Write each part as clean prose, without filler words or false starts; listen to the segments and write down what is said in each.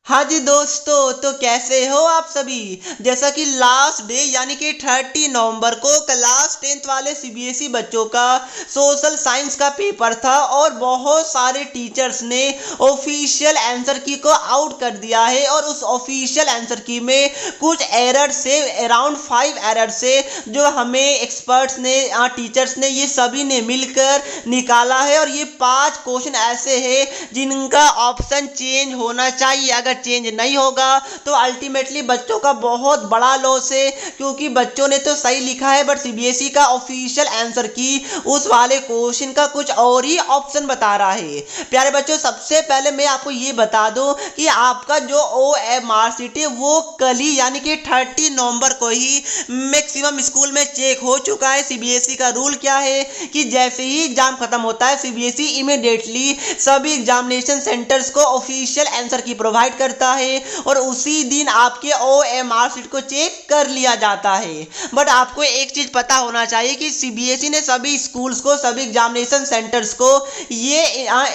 हाँ जी दोस्तों, तो कैसे हो आप सभी। जैसा कि लास्ट डे यानी कि 30 नवंबर को क्लास 10th वाले सीबीएसई बच्चों का सोशल साइंस का पेपर था और बहुत सारे टीचर्स ने ऑफिशियल आंसर की को आउट कर दिया है। और उस ऑफिशियल आंसर की में कुछ एरर से अराउंड 5 एरर से जो हमें एक्सपर्ट्स ने टीचर्स ने ये सभी ने मिलकर निकाला है। और ये 5 क्वेश्चन ऐसे हैं जिनका ऑप्शन चेंज होना चाहिए। अगर चेंज नहीं होगा तो अल्टीमेटली बच्चों का बहुत बड़ा लॉस है, क्योंकि बच्चों ने तो सही लिखा है बट सीबीएसई का ऑफिशियल आंसर की उस वाले क्वेश्चन का कुछ और ही ऑप्शन बता रहा है। प्यारे बच्चों, सबसे पहले मैं आपको ये बता दूं कि आपका जो OMR शीट है वो कल ही यानी कि 30 नवंबर को ही मैक्सिमम स्कूल में चेक हो चुका है। सीबीएसई का रूल क्या है कि जैसे ही एग्जाम खत्म होता है सीबीएसई इमीडिएटली सभी एग्जामिनेशन सेंटर्स को ऑफिशियल आंसर की प्रोवाइड करता है और उसी दिन आपके OMR शीट को चेक कर लिया जाता है। बट आपको एक चीज पता होना चाहिए कि सीबीएसई ने सभी स्कूल्स को, सभी एग्जामिनेशन सेंटर्स को ये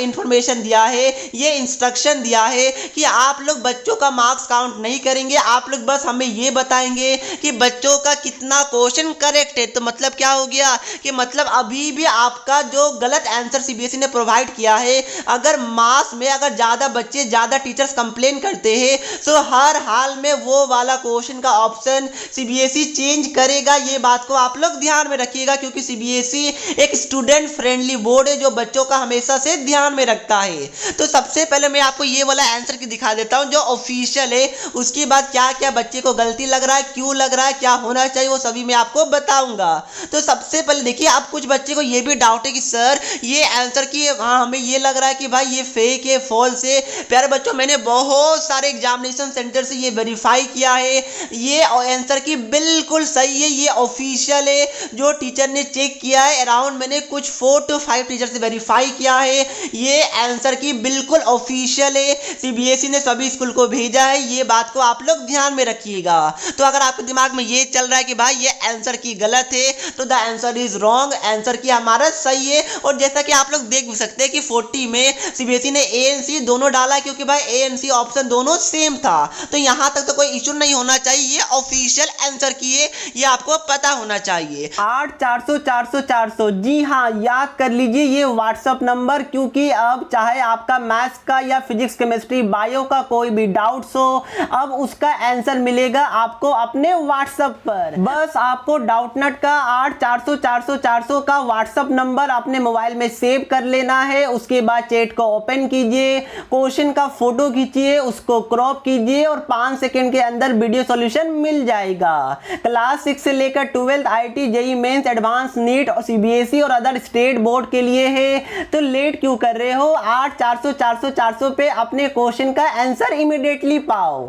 इंफॉर्मेशन दिया है, ये इंस्ट्रक्शन दिया है कि आप लोग बच्चों का मार्क्स काउंट नहीं करेंगे, आप लोग बस हमें ये बताएंगे कि बच्चों का कितना क्वेश्चन करेक्ट है। तो मतलब क्या हो गया कि मतलब अभी भी आपका जो गलत आंसर सीबीएसई ने प्रोवाइड किया है, अगर मार्क्स में अगर ज्यादा बच्चे, ज्यादा टीचर्स कंप्लेन करते हैं तो हर हाल में वो वाला क्वेश्चन का ऑप्शन सीबीएसई चेंज करेगा। ये बात को आप लोग ध्यान में रखिएगा, क्योंकि सीबीएसई एक स्टूडेंट फ्रेंडली बोर्ड है जो बच्चों का हमेशा से ध्यान में रखता है। तो सबसे पहले मैं आपको ये वाला आंसर की दिखा देता हूं जो ऑफिशियल है, उसके बाद क्या क्या बच्चे को गलती लग रहा है, क्यों लग रहा है, क्या होना चाहिए, वो सभी मैं आपको बताऊंगा। तो सबसे पहले देखिए, आप कुछ बच्चे को ये भी डाउट है कि सर ये आंसर की हमें ये लग रहा है कि भाई ये फेक है, फॉल्स है। प्यारे बच्चों, मैंने बहुत सारे एग्जामिनेशन सेंटर से ये वेरीफाई किया है, ये आंसर की बिल्कुल सही है, ये ऑफिशियल है। जो टीचर ने चेक किया है अराउंड मैंने कुछ 4 to 5 टीचर से वेरीफाई किया है, ये आंसर की बिल्कुल ऑफिशियल है। सीबीएसई ने सभी स्कूल को भेजा है, ये बात को आप लोग ध्यान में रखिएगा। तो अगर आपके दिमाग में ये चल रहा है कि भाई ये आंसर की गलत है तो the answer is wrong, answer की हमारा सही है। और जैसा कि आप लोग देख भी सकते हैं कि 40 में सीबीएसई ने ANC दोनों डाला, क्योंकि भाई ANC ऑप्शन दोनों सेम था। तो यहां तक तो कोई इशू नहीं होना चाहिए, ये ऑफिशियल आंसर की है, ये आपको पता होना चाहिए। 8400 जी हाँ, याद कर लीजिए ये व्हाट्सएप नंबर, क्योंकि अब चाहे आपका मैथ्स का या फिजिक्स, केमिस्ट्री, बायो का कोई भी डाउट्स हो, अब उसका आंसर मिलेगा आपको अपने व्हाट्सएप पर। बस आपको डाउटनट का 8400 का व्हाट्सएप नंबर अपने मोबाइल में सेव कर लेना है। उसके बाद चैट को ओपन कीजिए, क्वेश्चन का फोटो खींचिए, उसको क्रॉप कीजिए और 5 सेकंड के अंदर वीडियो सॉल्यूशन मिल जाएगा। क्लास 6 से लेकर 12th IIT, JEE mains, advance, NEET और सीबीएसई और अदर स्टेट बोर्ड के लिए है। तो लेट क्यों कर रहे हो, 8400 पे अपने क्वेश्चन का आंसर इमीडिएटली पाओ।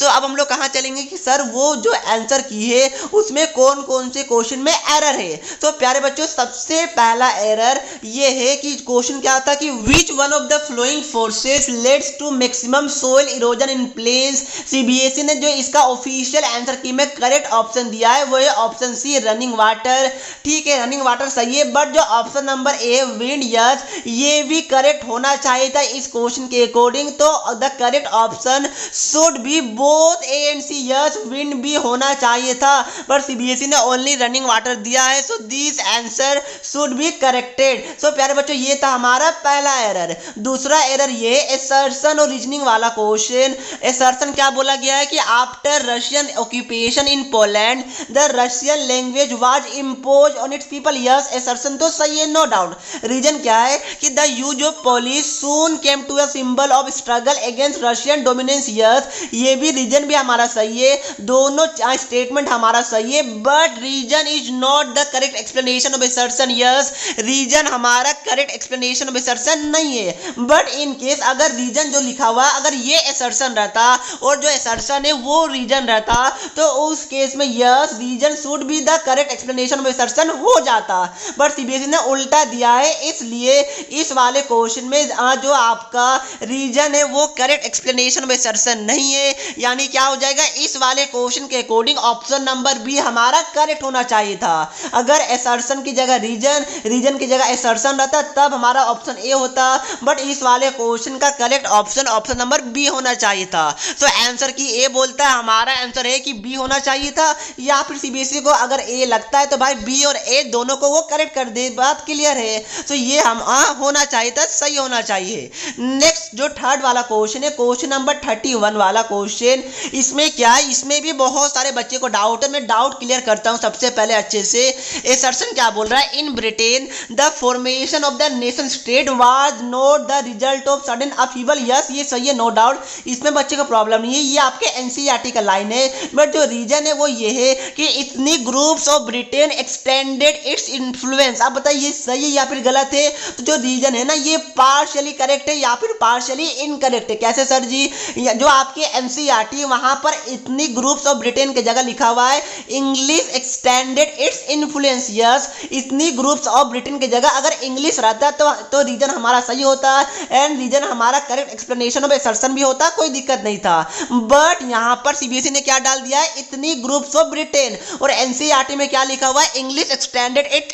तो अब हम लोग कहां चलेंगे कि सर वो जो आंसर की है उसमें कौन कौन से क्वेश्चन में एरर है। तो प्यारे बच्चों, सबसे पहला एरर ये है कि क्वेश्चन क्या था कि which one of the following forces leads to maximum soil erosion in plains. CBSE ने जो इसका ऑफिशियल आंसर की में करेक्ट ऑप्शन दिया है वो है ऑप्शन सी, रनिंग वाटर। ठीक है, रनिंग वाटर सही है, बट जो option number a wind, yes, ये भी करेक्ट होना चाहिए था इस क्वेश्चन के अकॉर्डिंग। तो the correct option should be both A and C, yes, wind भी होना चाहिए था, पर सीबीएसई ने ओनली रनिंग वाटर दिया है। So this answer should be corrected. So प्यारे बच्चों, ये था हमारा पहला एरर। दूसरा एरर ये असर्शन और रीजनिंग वाला क्वेश्चन। असर्शन क्या बोला गया है कि after Russian occupation in Poland the Russian language was impose on its people, yes, assertion तो सही है, नो डाउट। रीजन क्या है कि the use of Polish soon came to a symbol of struggle against Russian dominance, yes, ये भी reason भी हमारा सही है, दोनों स्टेटमेंट हमारा सही है, but reason is not the correct explanation of assertion, yes, reason हमारा करेक्ट एक्सप्लेनेशन ऑफ असर्शन नहीं है। बट इन केस अगर रीजन जो लिखा हुआ अगर ये असर्शन रहता और जो असर्शन है वो रीजन रहता तो उस केस में yes, reason should be the correct explanation of assertion हो जाता। बट सीबीएसई ने उल्टा दिया है, इसलिए इस वाले क्वेश्चन में जो आपका रीजन है वो करेक्ट एक्सप्लेनेशन ऑफ असर्शन नहीं है। यानी क्या हो जाएगा, इस वाले क्वेश्चन के अकॉर्डिंग ऑप्शन नंबर बी हमारा करेक्ट होना चाहिए था। अगर असर्शन की जगह रीजन, रीजन की जगह असर्शन रहता तब हमारा ऑप्शन ए होता, बट इस वाले क्वेश्चन का correct option number B B होना चाहिए था। तो आंसर की ए बोलता है, हमारा आंसर है कि बी होना चाहिए था। या फिर सीबीएसई को अगर ए लगता है तो भाई बी और ए दोनों को वो करेक्ट कर दे, बात क्लियर है। तो ये हम होना चाहिए था, सही होना चाहिए। नेक्स्ट जो थर्ड वाला क्वेश्चन है, क्वेश्चन नंबर 31 वाला क्वेश्चन, इसमें क्या है, इसमें भी बहुत सारे बच्चे को डाउट है। मैं डाउट क्लियर करता हूं सबसे पहले अच्छे से। एसर्शन क्या बोल रहा है, in Britain the formation of the nation state was not the result of sudden upheaval. Yes, ये सही है, नो डाउट, इसमें बच्चे को प्रॉब्लम नहीं है, ये आपके एनसीईआरटी का लाइन है। बट जो रीजन है वो ये है कि इतनी groups of Britain extended its influence. आप बताइए सही है या फिर गलत है। तो जो रीजन है ना, ये पार्शियली करेक्ट है या फिर पार्शियली इनकरेक्ट है। कैसे सर जी, जो आपके एनसीईआरटी वहां पर इतनी ग्रुप्स ऑफ ब्रिटेन की जगह लिखा हुआ है English extended its influence. Yes, इतनी ग्रुप्स ऑफ ब्रिटेन की जगह अगर इंग्लिश रहता तो रीजन हमारा सही होता एंड रीजन हमारा करेक्ट एक्सप्लेनेशन ऑफ असर्शन भी होता, कोई दिक्कत नहीं था। बट यहां पर सीबीएसई ने क्या डाल दिया है, इतनी ग्रुप्स ऑफ ब्रिटेन, और एनसीईआरटी में क्या लिखा हुआ है, इंग्लिश एक्सटेंडेड इट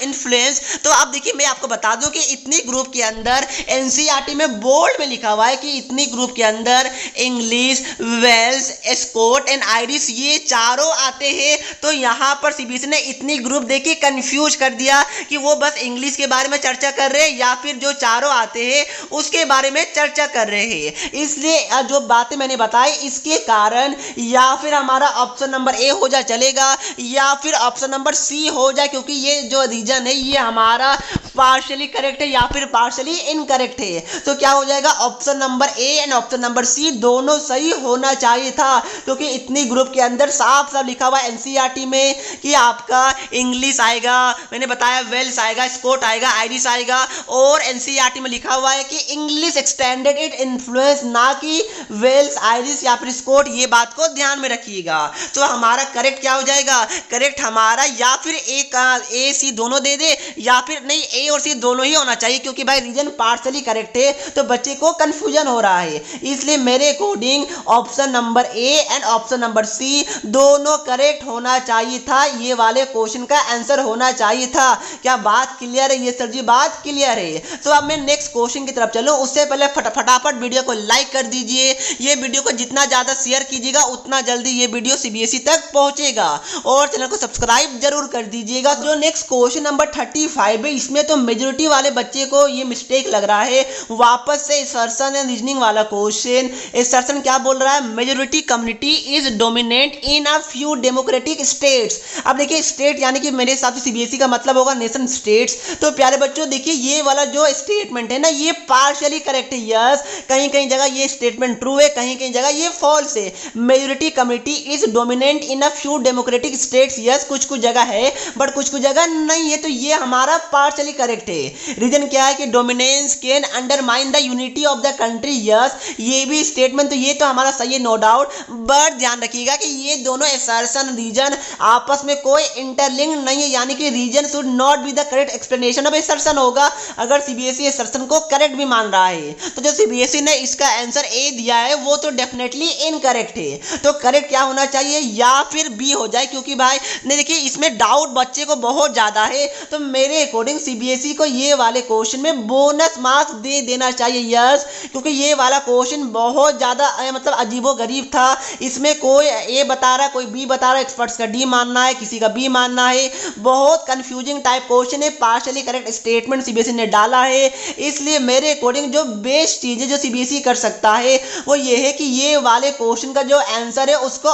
इन्फ्लुएंस। तो अब देखिए मैं आपको बता दूं कि इतनी ग्रुप के अंदर एनसीईआरटी में बोल्ड में लिखा हुआ है कि इतनी ग्रुप के अंदर English, Wales, Scot and Irish ये चारों आते हैं। तो यहां पर सीबीएसई ने इतनी ग्रुप देखिए कंफ्यूज कर दिया कि वो बस इंग्लिश के बारे में चर्चा कर रहे हैं या फिर जो चारों आते हैं उसके बारे में चर्चा कर रहे हैं। इसलिए जो बातें मैंने बताई इसके कारण या फिर हमारा ऑप्शन नंबर ए हो जाए चलेगा या फिर ऑप्शन नंबर सी हो जाए, क्योंकि ये जो रीजन है ये हमारा पार्शियली करेक्ट है या फिर पार्शियली इनकरेक्ट है। तो क्या हो जाएगा, option number A and option number C दोनों सही होना चाहिए था, क्योंकि इतनी ग्रुप के अंदर साफ साफ लिखा हुआ है एनसीईआरटी में कि आपका इंग्लिश आएगा, मैंने बताया वेल्स आएगा, स्कॉट आएगा, आयरिश आएगा, और एनसीईआरटी में लिखा हुआ है कि इंग्लिश एक्सटेंडेड इट इन्फ्लुएंस, ना कि वेल्स, आयरिश या फिर स्कॉट। ये बात को ध्यान में रखिएगा। तो हमारा करेक्ट क्या हो जाएगा, करेक्ट हमारा या फिर ए सी दोनों दे दे या फिर नहीं, ए और सी दोनों ही होना चाहिए, क्योंकि भाई रीजन पार्शियली करेक्ट है तो बच्चे को कंफ्यूजन हो रहा है। इसलिए मेरे according option number A and option number C दोनों करेक्ट होना चाहिए था, ये वाले क्वेश्चन का आंसर होना चाहिए था। क्या बात क्लियर है? ये सर जी बात क्लियर है। तो अब मैं नेक्स्ट क्वेश्चन की तरफ चलूं, उससे पहले फटाफट वीडियो को लाइक कर दीजिए। ये वीडियो को जितना ज्यादा शेयर कीजिएगा उतना जल्दी ये वीडियो सीबीएसई तक पहुंचेगा, और चैनल को सब्सक्राइब जरूर कर दीजिएगा। जो नेक्स्ट क्वेश्चन नंबर 35 है, इसमें तो मेजोरिटी वाले बच्चे को ये मिस्टेक लग रहा है। वापस से असर्शन एंड रीजनिंग वाला क्वेश्चन, असर्शन क्या बोल रहा है, majority community is dominant in a few democratic states. अब देखिए स्टेट यानी कि मेरे हिसाब से सीबीएसई का मतलब होगा नेशन स्टेट्स। तो प्यारे बच्चों देखिए ये वाला जो स्टेटमेंट है ना ये पार्शियली करेक्ट है। यस, कहीं कहीं जगह ये स्टेटमेंट ट्रू है, कहीं कहीं जगह ये फॉल्स है। Majority community is dominant in a few democratic states, yes कुछ कुछ जगह है बट कुछ कुछ जगह नहीं है, तो ये हमारा पार्शियली करेक्ट है। रीजन क्या है कि dominance can undermine the unity of the country. Yes, ये भी स्टेटमेंट तो ये तो हमारा सही है नो डाउट, बट ध्यान रखिएगा कि ये दोनों असर्शन रीजन आपस में कोई इंटरलिंक नहीं है, यानी कि reason should not be the correct explanation of assertion होगा अगर सीबीएसई असर्शन को करेक्ट भी मान रहा है। तो जो सीबीएसई ने इसका आंसर ए दिया है वो तो डेफिनेटली इनकरेक्ट है। तो करेक्ट क्या होना चाहिए, या फिर बी हो जाए, क्योंकि भाई नहीं देखिए इसमें डाउट बच्चे को बहुत ज्यादा है। तो मेरे अकॉर्डिंग सीबीएसई को ये वाले क्वेश्चन में बोनस मार्क्स दे देना चाहिए। यस, क्योंकि ये वाला क्वेश्चन बहुत ज्यादा मतलब अजीबो गरीब था। इसमें कोई ए बता रहा है, कोई बी बता रहा है, एक्सपर्ट्स का डी मानना है, किसी का बी मानना है, बहुत कंफ्यूजिंग टाइप क्वेश्चन है। पार्शियली करेक्ट स्टेटमेंट सीबीएसई ने डाला है। इसलिए मेरे अकॉर्डिंग जो बेस्ट चीज है जो सीबीएसई कर सकता है वो ये है कि ये वाले क्वेश्चन का जो आंसर है उसको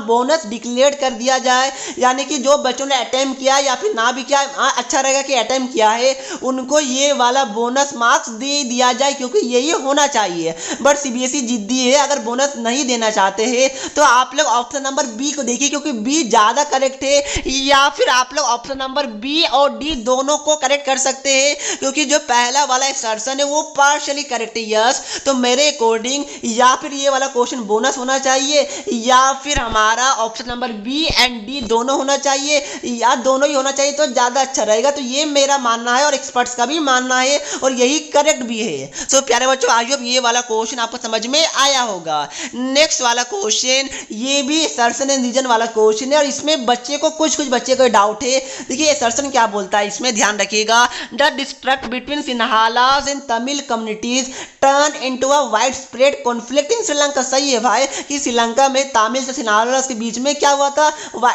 बोनस डिक्लेयर कर दिया जाए, यानी कि जो बच्चों ने अटेम्प्ट किया या फिर ना भी किया, अच्छा रहेगा कि अटेम्प्ट किया है उनको ये वाला बोनस मार्क्स दे दिया जाए, क्योंकि यही होना चाहिए। बट सीबीएसई जिद्दी है, अगर बोनस नहीं देना चाहते हैं तो आप लोग ऑप्शन नंबर बी को देखिए, क्योंकि बी ज्यादा करेक्ट है, या फिर आप लोग ऑप्शन नंबर बी और डी दोनों को करेक्ट कर सकते हैं, क्योंकि जो पहला वाला असर्शन है वो पार्शियली करेक्ट है। यस, तो मेरे अकॉर्डिंग या फिर ये वाला क्वेश्चन बोनस होना चाहिए या फिर हमारा option number B and D दोनों होना चाहिए, या दोनों ही होना चाहिए तो ज्यादा अच्छा रहेगा। तो ये मेरा मानना है और एक्सपर्ट्स का भी मानना है और यही करेक्ट भी है। सो प्यारे बच्चों, आई होप ये वाला क्वेश्चन आपको समझ में आया होगा। नेक्स्ट वाला क्वेश्चन ये भी असर्शन एंड रीजन वाला क्वेश्चन है और इसमें बच्चे को कुछ बच्चे को डाउट है। देखिए असर्शन क्या बोलता है, इसमें ध्यान रखिएगा। The distrust between Sinhalas and Tamil communities turn into a widespread conflict in Sri Lanka. सही है भाई कि श्रीलंका में तमिल से सिन्हालास के बीच में क्या हुआ था,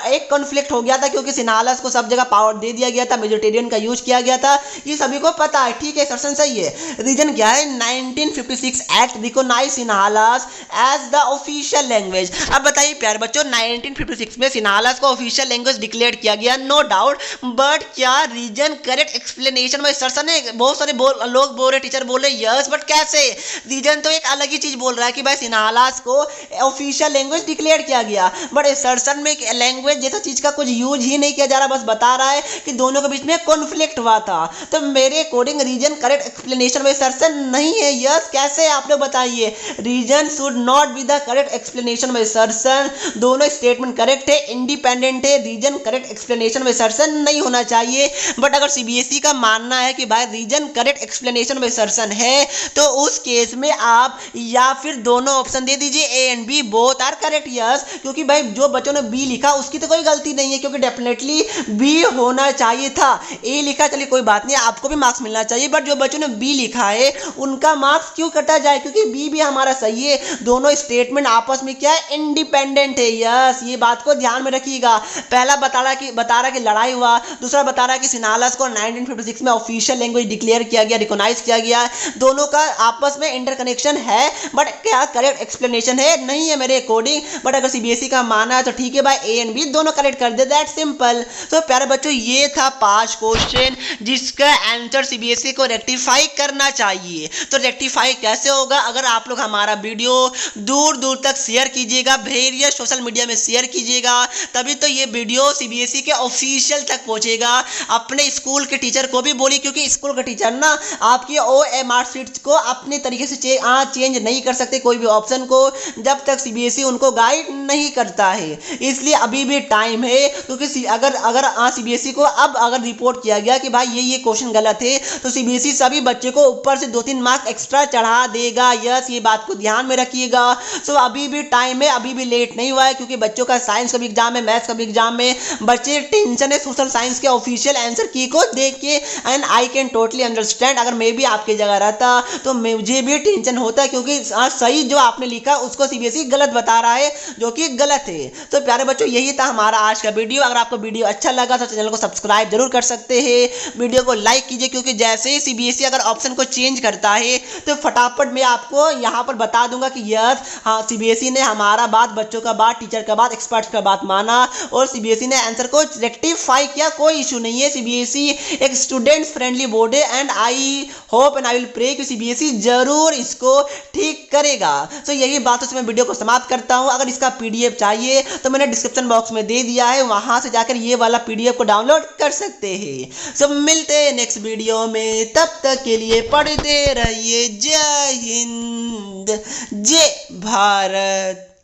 एक कॉन्फ्लिक्ट हो गया था क्योंकि सिन्हालास को सब जगह पावर दे दिया गया था, मेजोरिटेरियन का यूज किया गया था, ये सभी को पता है। ठीक है, असर्शन सही है। रीजन क्या है, 1956 act recognise Sinhalas as the official language. अब बताइए प्यारे बच्चों, 1956 में सिन्हालास को ऑफिशियल लैंग्वेज डिक्लेयर किया गया, नो डाउट, बट क्या रीजन करेक्ट एक्सप्लेनेशन में असर्शन है? बहुत सारे लोग बोल रहे, टीचर बोल रहे यस, बट कैसे? रीजन तो एक अलग ही चीज बोल रहा है कि भाई सिन्हालास को ऑफिशियल लैंग्वेज डिक्लेयर किया गया, बट असर्शन में लैंग्वेज जैसा चीज का कुछ यूज ही नहीं किया जा रहा, बस बता रहा है कि दोनों के बीच में कॉन्फ्लिक्ट हुआ था। तो मेरे अकॉर्डिंग रीजन करेक्ट एक्सप्लेनेशन में असर्शन नहीं है। यस, कैसे आप लोग बताइए? Reason should not be the correct explanation में असर्शन। दोनों स्टेटमेंट करेक्ट है, इंडिपेंडेंट है, रीजन करेक्ट एक्सप्लेनेशन में असर्शन नहीं होना चाहिए। बट अगर सीबीएसई का मानना है कि भाई रीजन करेक्ट एक्सप्लेनेशन में असर्शन है, तो उस केस में आप या फिर दोनों ऑप्शन दे दीजिए, A and B both are correct. Yes, क्योंकि भाई जो बच्चों ने बी लिखा उसकी तो कोई गलती नहीं है, क्योंकि डेफिनेटली बी होना चाहिए था। ए लिखा चलिए कोई बात नहीं, आपको भी मार्क्स मिलना चाहिए, बट जो बच्चों ने बी लिखा है उनका मार्क्स क्यों कटा जाए? क्योंकि बी भी हमारा सही है। दोनों स्टेटमेंट आपस में क्या है, इंडिपेंडेंट है। यस, ये बात को ध्यान में रखिएगा। पहला बता रहा कि लड़ाई हुआ, दूसरा बता रहा कि सिन्हालास को 1956 में ऑफिशियल लैंग्वेज डिक्लेयर किया गया, रिकॉग्नाइज किया गया। दोनों का आपस में इंटरकनेक्शन है, बट क्या करेक्ट एक्सप्लेनेशन है? नहीं है मेरे अकॉर्डिंग। बट अगर सीबीएसई का मानना है तो ठीक है भाई, ए एंड बी दोनों करेक्ट कर दे, दैट सिंपल। तो प्यारे बच्चों, ये था 5 क्वेश्चन जिसका आंसर सीबीएसई को रेक्टिफाई करना चाहिए। तो रेक्टिफाई कैसे होगा? अगर आप लोग हमारा वीडियो दूर दूर तक शेयर कीजिएगा, वेरियस सोशल मीडिया में शेयर कीजिएगा, तभी तो ये वीडियो सीबीएसई के ऑफिशियल तक पहुंचेगा। अपने स्कूल के टीचर को भी बोलिए, क्योंकि स्कूल के टीचर ना आपकी OMR शीट्स को अपने तरीके से चेंज नहीं कर सकते कोई भी ऑप्शन को, जब तक सीबीएसई उनको गाइड नहीं करता है। इसलिए अभी भी टाइम है, क्योंकि अगर सीबीएसई को अब अगर रिपोर्ट किया गया कि भाई ये क्वेश्चन गलत है, तो सीबीएसई सभी बच्चे को ऊपर से 2-3 मार्क्स एक्स्ट्रा चढ़ा देगा। यस, ये बात को ध्यान में रखिएगा। सो अभी भी टाइम है, अभी भी लेट नहीं हुआ है, क्योंकि बच्चों का साइंस का भी एग्जाम है, मैथ्स का भी एग्जाम है। बच्चे टेंशन है सोशल साइंस के ऑफिशियल आंसर की को देख के, and I can totally understand. अगर मैं भी आपकी जगह रहता तो मुझे भी टेंशन होता, क्योंकि सही जो आपने लिखा उसको सीबीएसई गलत बता रहा है, जो कि गलत है। तो प्यारे बच्चों, यही था हमारा आज का वीडियो। अगर आपको वीडियो अच्छा लगा तो चैनल को सब्सक्राइब जरूर कर सकते हैं, वीडियो को लाइक कीजिए, क्योंकि जैसे ही सीबीएसई अगर ऑप्शन को चेंज करता है तो फटाफट मैं आपको यहाँ पर बता दूंगा कि यस, हाँ, सीबीएसई ने हमारा बात, बच्चों का बात, टीचर का बात, एक्सपर्ट्स का बात माना और सीबीएसई ने आंसर को रेक्टिफाई किया। कोई इशू नहीं है, सीबीएसई एक स्टूडेंट्स फ्रेंडली बोर्ड है, and I hope and I will pray कि सीबीएसई जरूर इसको ठीक करेगा। तो यही बातों से मैं वीडियो को समाप्त करता हूं। अगर इसका पीडीएफ चाहिए तो मैंने डिस्क्रिप्शन बॉक्स में दे दिया है, वहां से जाकर ये वाला पीडीएफ को डाउनलोड कर सकते हैं। सब मिलते हैं नेक्स्ट वीडियो में, तब तक के लिए पढ़ते रहिए। जय हिंद, जय भारत।